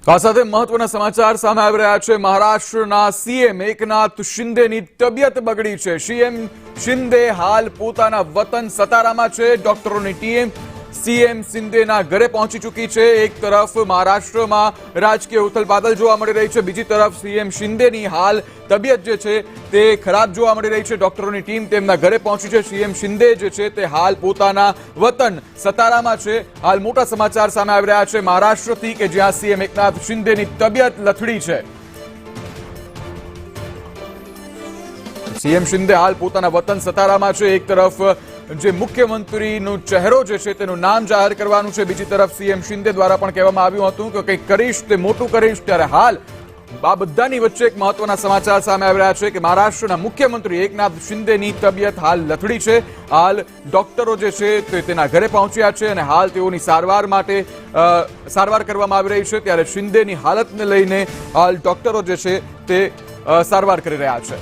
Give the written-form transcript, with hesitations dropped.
આ સાથે મહત્વના સમાચાર સામે આવી રહ્યા છે। મહારાષ્ટ્રના સીએમ એકનાથ શિંદેની તબિયત બગડી છે। સીએમ શિંદે હાલ પોતાના વતન સતારામાં છે। ડોક્ટરોની ટીમ સીએમ શિંદેના ઘરે પહોંચી ચૂકી છે। એક તરફ મહારાષ્ટ્રમાં રાજકીય ઉથલપાથલ જોવા મળી રહી છે, બીજી તરફ સીએમ શિંદેની હાલ તબિયત જે છે તે ખરાબ જોવા મળી રહી છે। ડોક્ટરોની ટીમ તેમના ઘરે પહોંચી છે। સીએમ શિંદે જે છે તે હાલ પોતાના વતન સતારામાં છે। હાલ મોટા સમાચાર સામે આવી રહ્યા છે મહારાષ્ટ્રથી કે જ્યાં સીએમ એકનાથ શિંદેની તબિયત લથડી છે। સીએમ શિંદે હાલ પોતાના વતન સતારામાં છે। એક તરફ જે મુખ્યમંત્રીનો ચહેરો જે છે તેનું નામ જાહેર કરવાનું છે, બીજી તરફ સીએમ શિંદે દ્વારા પણ કહેવામાં આવ્યું હતું કે કંઈક કરીશ તે મોટું કરીશ। ત્યારે હાલ આ બધાની વચ્ચે એક મહત્વના સમાચાર સામે આવી રહ્યા છે કે મહારાષ્ટ્રના મુખ્યમંત્રી એકનાથ શિંદેની તબિયત હાલ લથડી છે। હાલ ડોક્ટરો જે છે તે તેના ઘરે પહોંચ્યા છે અને હાલ તેઓની સારવાર માટે સારવાર કરવામાં આવી રહી છે। ત્યારે શિંદેની હાલતને લઈને હાલ ડોક્ટરો જે છે તે સારવાર કરી રહ્યા છે।